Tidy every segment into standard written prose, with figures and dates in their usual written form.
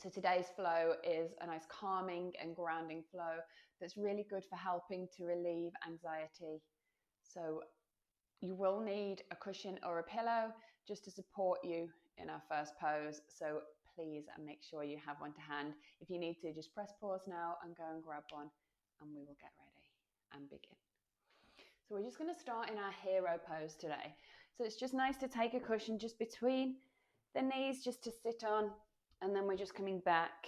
So today's flow is a nice calming and grounding flow that's really good for helping to relieve anxiety. So you will need a cushion or a pillow just to support you in our first pose. So please make sure you have one to hand. If you need to, just press pause now and go and grab one, and we will get ready and begin. So we're just going to start in our hero pose today. So it's just nice to take a cushion just between the knees just to sit on, and then we're just coming back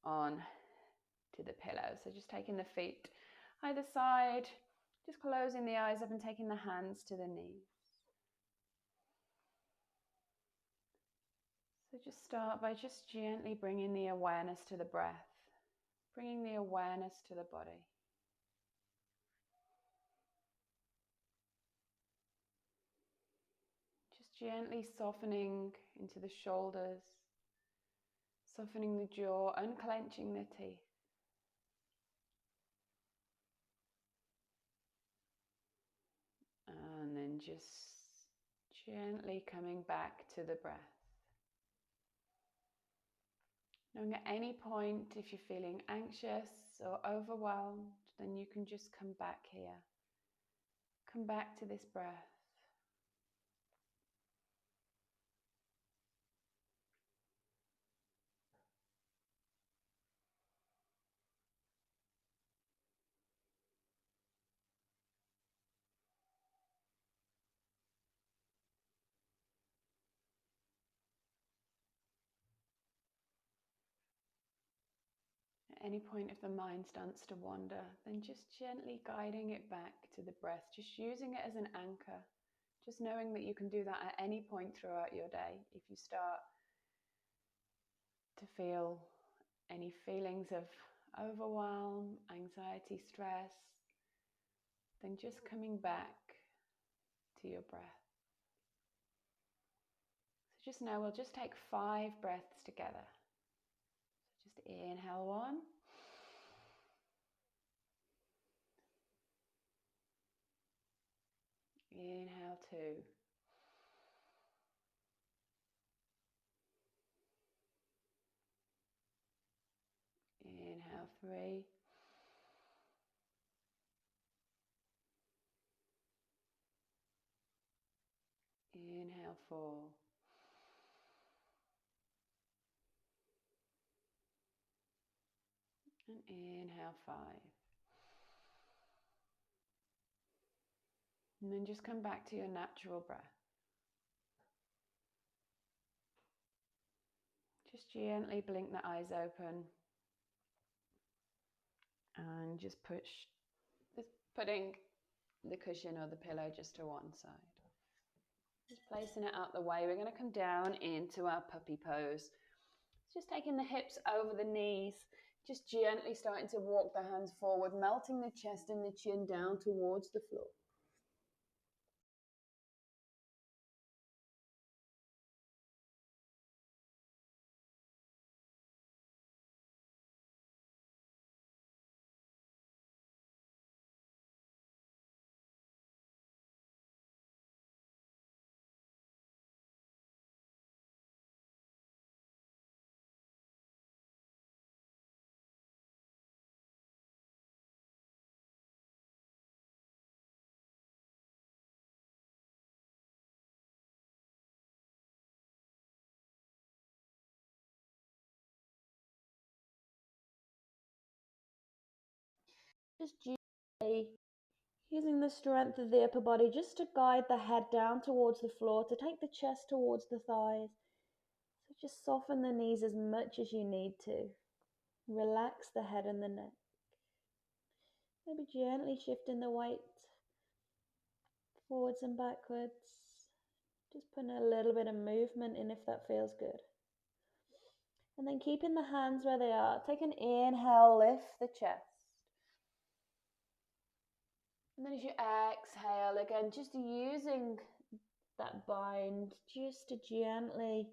on to the pillow. So just taking the feet either side, just closing the eyes up and taking the hands to the knees. So just start by just gently bringing the awareness to the breath, bringing the awareness to the body. Just gently softening into the shoulders, softening the jaw, unclenching the teeth. And then just gently coming back to the breath. Knowing at any point if you're feeling anxious or overwhelmed, then you can just come back here. Come back to this breath. At any point if the mind starts to wander, then just gently guiding it back to the breath, just using it as an anchor, just knowing that you can do that at any point throughout your day. If you start to feel any feelings of overwhelm, anxiety, stress, then just coming back to your breath. So just now we'll just take 5 breaths together. So just inhale 1. Inhale 2. Inhale 3. Inhale 4. And inhale 5. And then just come back to your natural breath. Just gently blink the eyes open. And just putting the cushion or the pillow just to one side. Just placing it out the way. We're going to come down into our puppy pose. Just taking the hips over the knees. Just gently starting to walk the hands forward, melting the chest and the chin down towards the floor. Just gently using the strength of the upper body just to guide the head down towards the floor, to take the chest towards the thighs. So just soften the knees as much as you need to. Relax the head and the neck. Maybe gently shifting the weight forwards and backwards. Just putting a little bit of movement in if that feels good. And then keeping the hands where they are. Take an inhale, lift the chest. And then as you exhale again, just using that bind just to gently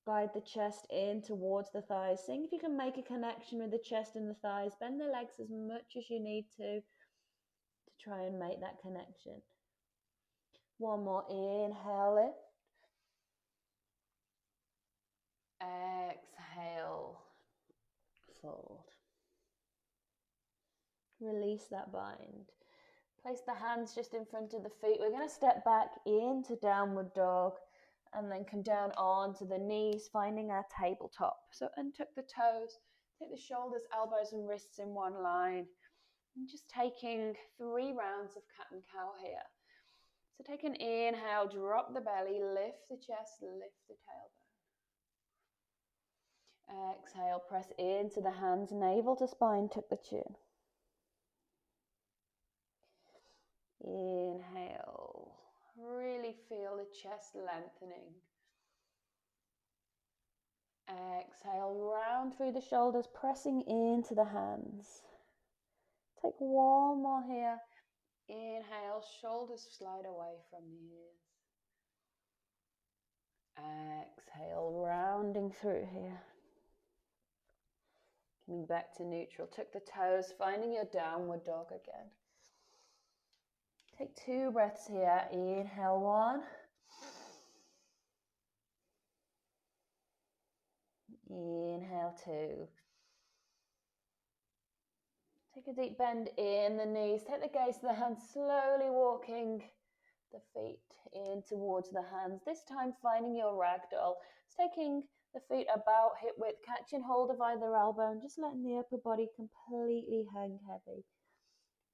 guide the chest in towards the thighs. Seeing if you can make a connection with the chest and the thighs. Bend the legs as much as you need to try and make that connection. One more inhale, lift. fold. Release that bind. Place the hands just in front of the feet. We're going to step back into downward dog and then come down onto the knees, finding our tabletop. So untuck the toes, take the shoulders, elbows and wrists in one line. And just taking 3 rounds of cat and cow here. So take an inhale, drop the belly, lift the chest, lift the tailbone. Exhale, press into the hands, navel to spine, tuck the chin. Inhale, really feel the chest lengthening. Exhale, round through the shoulders, pressing into the hands. Take one more here. Inhale, shoulders slide away from the ears. Exhale, rounding through here. Coming back to neutral. Tuck the toes, finding your downward dog again. Take 2 breaths here. Inhale, 1. Inhale, 2. Take a deep bend in the knees. Take the gaze to the hands, slowly walking the feet in towards the hands. This time finding your ragdoll. It's taking the feet about hip width, catching hold of either elbow and just letting the upper body completely hang heavy.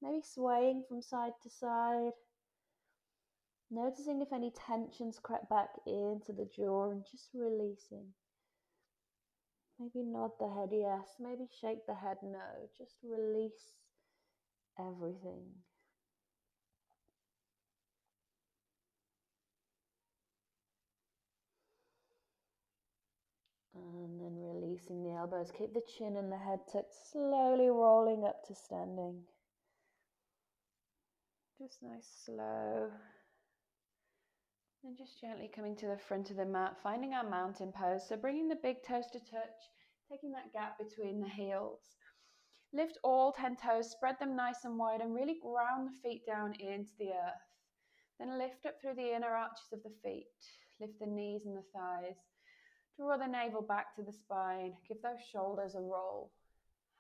Maybe swaying from side to side. Noticing if any tensions crept back into the jaw and just releasing. Maybe nod the head yes, maybe shake the head no. Just release everything. And then releasing the elbows. Keep the chin and the head tucked, slowly rolling up to standing. Just nice, slow. And just gently coming to the front of the mat, finding our mountain pose. So bringing the big toes to touch, taking that gap between the heels. Lift all 10 toes, spread them nice and wide, and really ground the feet down into the earth. Then lift up through the inner arches of the feet. Lift the knees and the thighs. Draw the navel back to the spine. Give those shoulders a roll.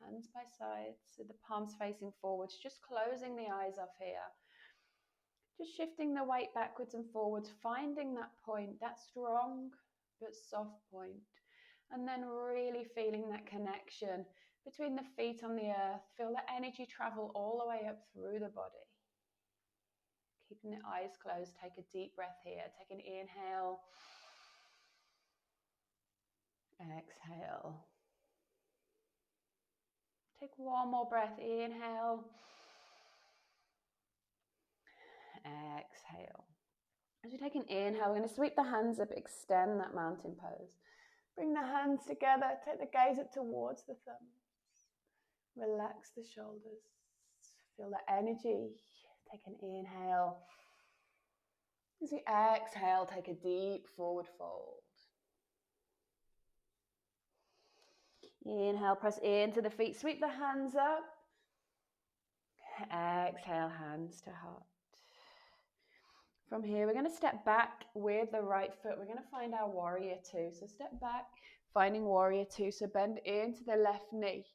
Hands by sides, with the palms facing forwards, just closing the eyes off here. Just shifting the weight backwards and forwards, finding that point, that strong but soft point. And then really feeling that connection between the feet on the earth. Feel the energy travel all the way up through the body. Keeping the eyes closed, take a deep breath here. Take an inhale. Exhale. Take one more breath. Inhale. Exhale. As you take an inhale, we're going to sweep the hands up, extend that mountain pose. Bring the hands together, take the gaze up towards the thumbs. Relax the shoulders. Feel the energy. Take an inhale. As you exhale, take a deep forward fold. Inhale, press into the feet, sweep the hands up. Exhale, hands to heart. From here, we're going to step back with the right foot. We're going to find our warrior two. So step back, finding warrior two. So bend into the left knee.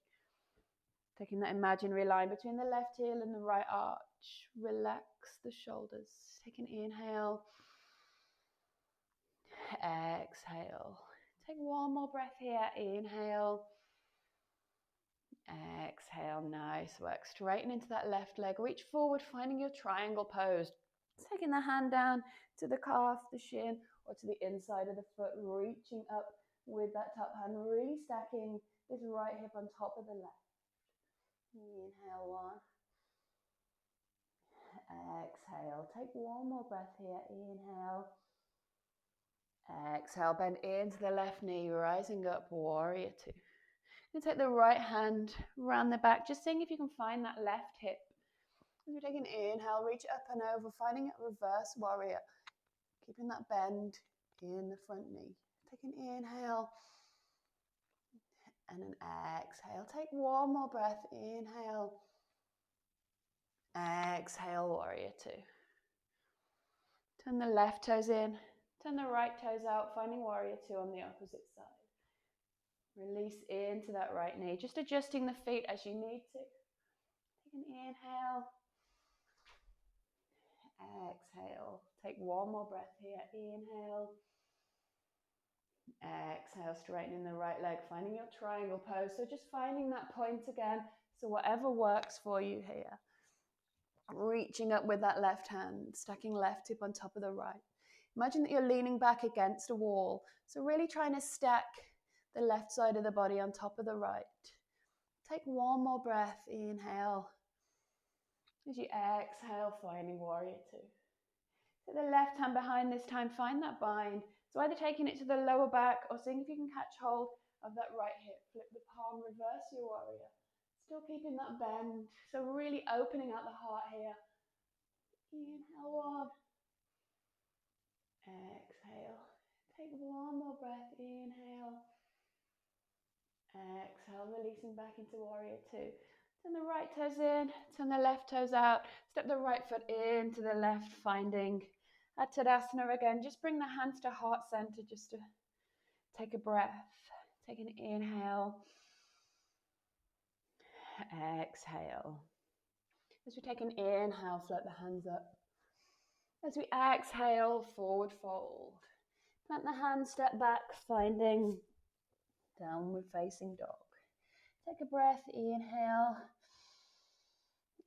Taking that imaginary line between the left heel and the right arch. Relax the shoulders. Take an inhale. Exhale. Take one more breath here. Inhale. Exhale. Nice work. Straighten into that left leg. Reach forward, finding your triangle pose. Taking the hand down to the calf, the shin, or to the inside of the foot. Reaching up with that top hand. Really stacking this right hip on top of the left. Inhale, 1. Exhale. Take one more breath here. Inhale. Exhale. Bend into the left knee, rising up, warrior two. You take the right hand around the back, just seeing if you can find that left hip. As you take an inhale, reach up and over, finding a reverse warrior. Keeping that bend in the front knee. Take an inhale and an exhale. Take one more breath. Inhale. Exhale, warrior two. Turn the left toes in, turn the right toes out, finding warrior two on the opposite side. Release into that right knee, just adjusting the feet as you need to. Take an inhale. Exhale. Take one more breath here. Inhale. Exhale, straightening the right leg, finding your triangle pose. So just finding that point again. So whatever works for you here. Reaching up with that left hand, stacking left hip on top of the right. Imagine that you're leaning back against a wall. So really trying to stack the left side of the body on top of the right. Take one more breath. Inhale. As you exhale, finding warrior two. Take the left hand behind this time, find that bind. So either taking it to the lower back or seeing if you can catch hold of that right hip. Flip the palm, reverse your warrior. Still keeping that bend. So really opening out the heart here. Inhale one. Exhale. Take one more breath. Inhale. Exhale, releasing back into warrior two. Turn the right toes in, turn the left toes out. Step the right foot into the left, finding a Tadasana again. Just bring the hands to heart center just to take a breath. Take an inhale. Exhale. As we take an inhale, float the hands up. As we exhale, forward fold. Plant the hands, step back, finding downward facing dog. Take a breath, inhale.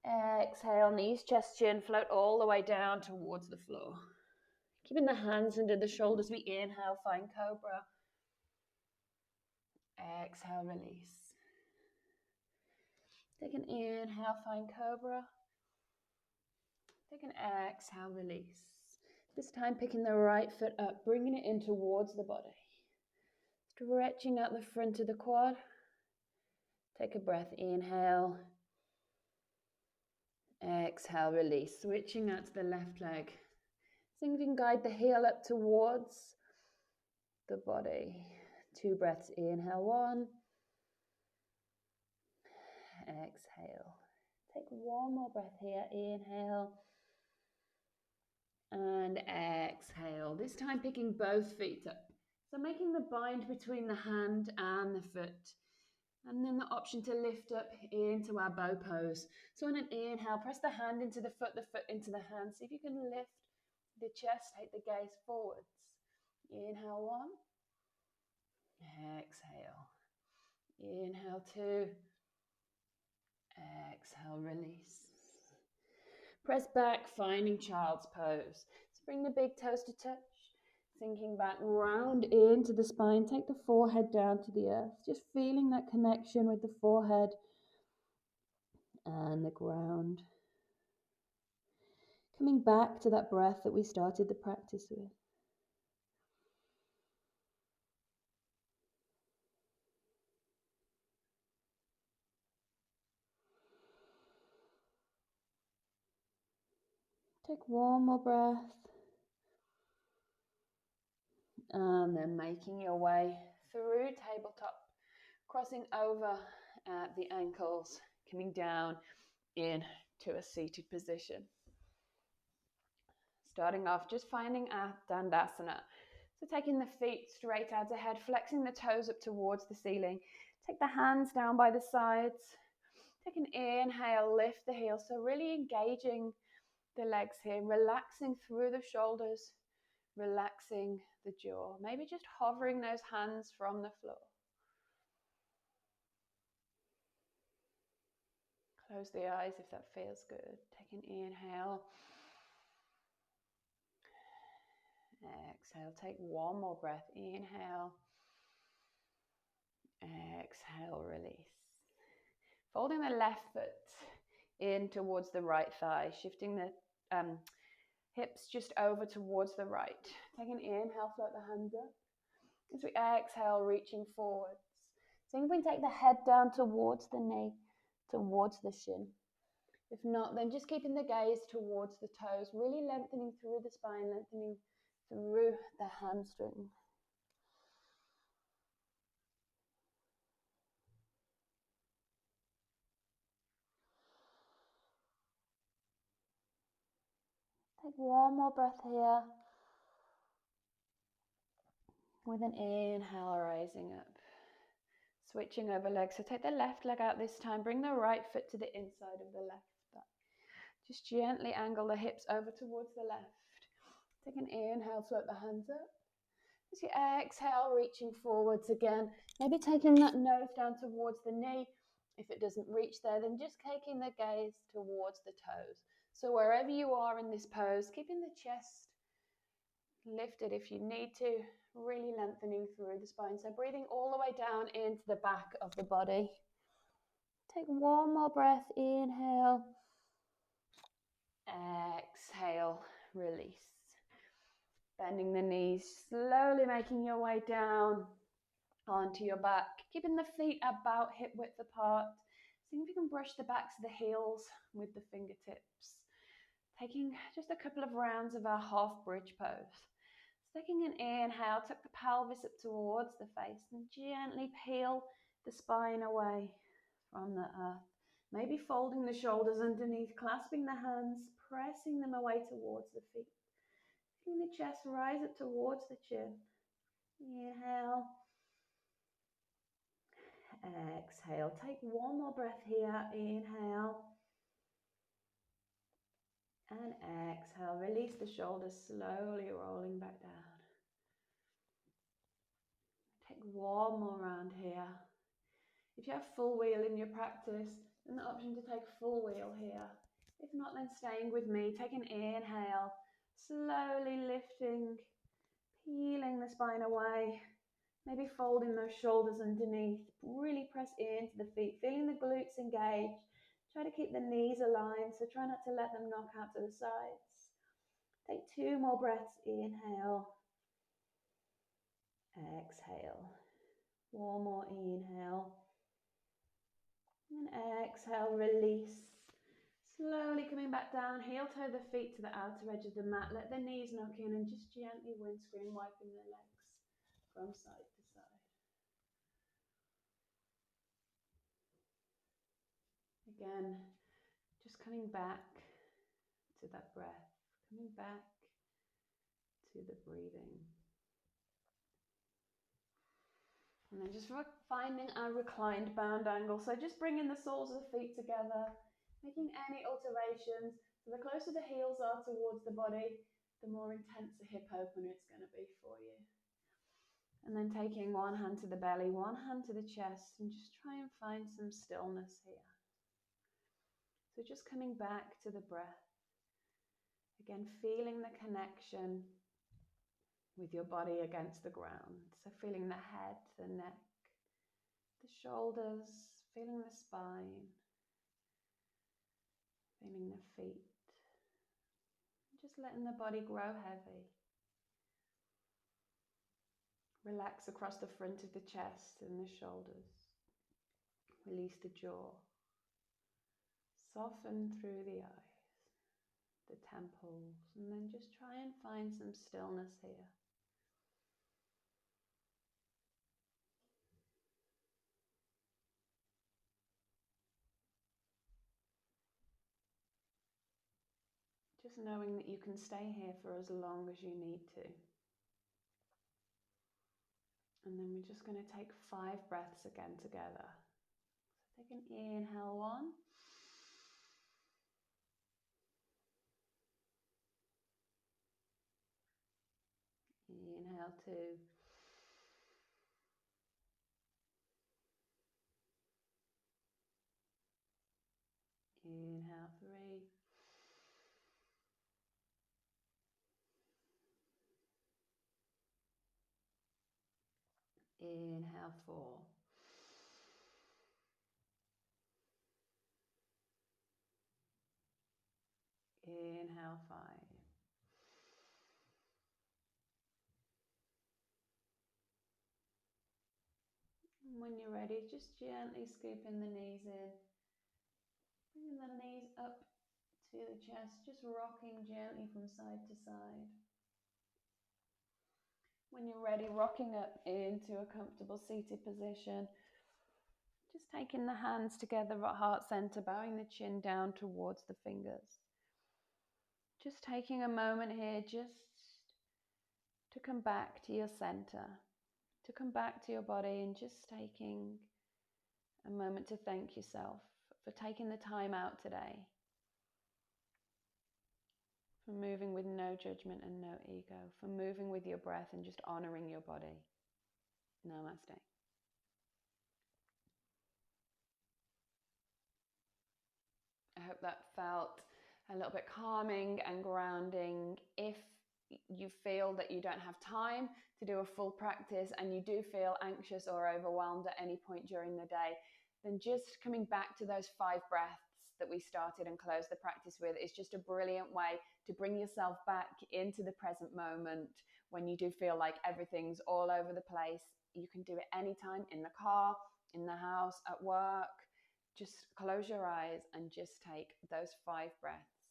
Exhale, knees, chest, chin, float all the way down towards the floor. Keeping the hands under the shoulders, we inhale, find cobra. Exhale, release. Take an inhale, find cobra. Take an exhale, release. This time picking the right foot up, bringing it in towards the body. Stretching out the front of the quad. Take a breath, inhale. Exhale, release. Switching out to the left leg. So you can guide the heel up towards the body. 2 breaths, inhale, 1. Exhale. Take one more breath here, inhale. And exhale. This time picking both feet up. So making the bind between the hand and the foot. And then the option to lift up into our bow pose. So on an inhale, press the hand into the foot into the hand. See if you can lift the chest, take the gaze forwards. Inhale, 1. Exhale. Inhale, 2. Exhale, release. Press back, finding child's pose. So bring the big toes to touch. Sinking back, round into the spine. Take the forehead down to the earth. Just feeling that connection with the forehead and the ground. Coming back to that breath that we started the practice with. Take one more breath. And then making your way through tabletop, crossing over at the ankles, coming down into a seated position. Starting off, just finding our Dandasana. So taking the feet straight out ahead, flexing the toes up towards the ceiling. Take the hands down by the sides. Take an inhale, lift the heels. So really engaging the legs here, relaxing through the shoulders, relaxing the jaw. Maybe just hovering those hands from the floor. Close the eyes if that feels good. Take an inhale. Exhale. Take one more breath. Inhale. Exhale. Release. Folding the left foot in towards the right thigh. Shifting the hips just over towards the right. Take an inhale. Float the hands up. As we exhale, reaching forwards. So if we take the head down towards the knee, towards the shin. If not, then just keeping the gaze towards the toes, really lengthening through the spine, lengthening through the hamstring. Take one more breath here. With an inhale, rising up. Switching over legs. So take the left leg out this time. Bring the right foot to the inside of the left thigh. Just gently angle the hips over towards the left. Take an inhale, float the hands up. As you exhale, reaching forwards again. Maybe taking that nose down towards the knee. If it doesn't reach there, then just taking the gaze towards the toes. So wherever you are in this pose, keeping the chest lifted if you need to, really lengthening through the spine. So breathing all the way down into the back of the body. Take one more breath. Inhale. Exhale. Release. Bending the knees, slowly making your way down onto your back, keeping the feet about hip width apart. See if you can brush the backs of the heels with the fingertips. Taking just a couple of rounds of our half bridge pose. So taking an inhale, tuck the pelvis up towards the face and gently peel the spine away from the earth. Maybe folding the shoulders underneath, clasping the hands, pressing them away towards the feet. Feeling the chest rise up towards the chin. Inhale. Exhale. Take one more breath here. Inhale. And exhale. Release the shoulders, slowly rolling back down. Take one more round here. If you have full wheel in your practice, then the option to take full wheel here. If not, then staying with me. Take an inhale. Slowly lifting, peeling the spine away. Maybe folding those shoulders underneath. Really press into the feet, feeling the glutes engage. Try to keep the knees aligned, so try not to let them knock out to the sides. Take two more breaths. Inhale. Exhale. One more inhale. And exhale, release. Slowly coming back down, heel toe the feet to the outer edge of the mat. Let the knees knock in and just gently windscreen wiping the legs from side to side. Again, just coming back to that breath, coming back to the breathing. And then just finding our reclined bound angle. So just bringing the soles of the feet together, making any alterations. So the closer the heels are towards the body, the more intense a hip opener it's going to be for you. And then taking one hand to the belly, one hand to the chest, and just try and find some stillness here. So just coming back to the breath. Again, feeling the connection with your body against the ground. So feeling the head, the neck, the shoulders, feeling the spine, feeling the feet. Just letting the body grow heavy. Relax across the front of the chest and the shoulders. Release the jaw. Soften through the eyes, the temples, and then just try and find some stillness here. Just knowing that you can stay here for as long as you need to. And then we're just going to take 5 breaths again together. So take an inhale, 1. Inhale, 2. Inhale, 3. Inhale, 4. Inhale, 5. And when you're ready, just gently scooping the knees in. Bringing the knees up to the chest, just rocking gently from side to side. When you're ready, rocking up into a comfortable seated position. Just taking the hands together at heart center, bowing the chin down towards the fingers. Just taking a moment here just to come back to your center, to come back to your body, and just taking A moment to thank yourself for taking the time out today, for moving with no judgment and no ego, for moving with your breath and just honoring your body. Namaste. I hope that felt a little bit calming and grounding. If you feel that you don't have time to do a full practice and you do feel anxious or overwhelmed at any point during the day, then just coming back to those 5 breaths that we started and closed the practice with is just a brilliant way to bring yourself back into the present moment when you do feel like everything's all over the place. You can do it anytime, in the car, in the house, at work. Just close your eyes and just take those 5 breaths,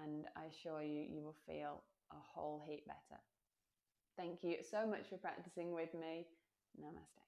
and I assure you, you will feel a whole heap better. Thank you so much for practicing with me. Namaste.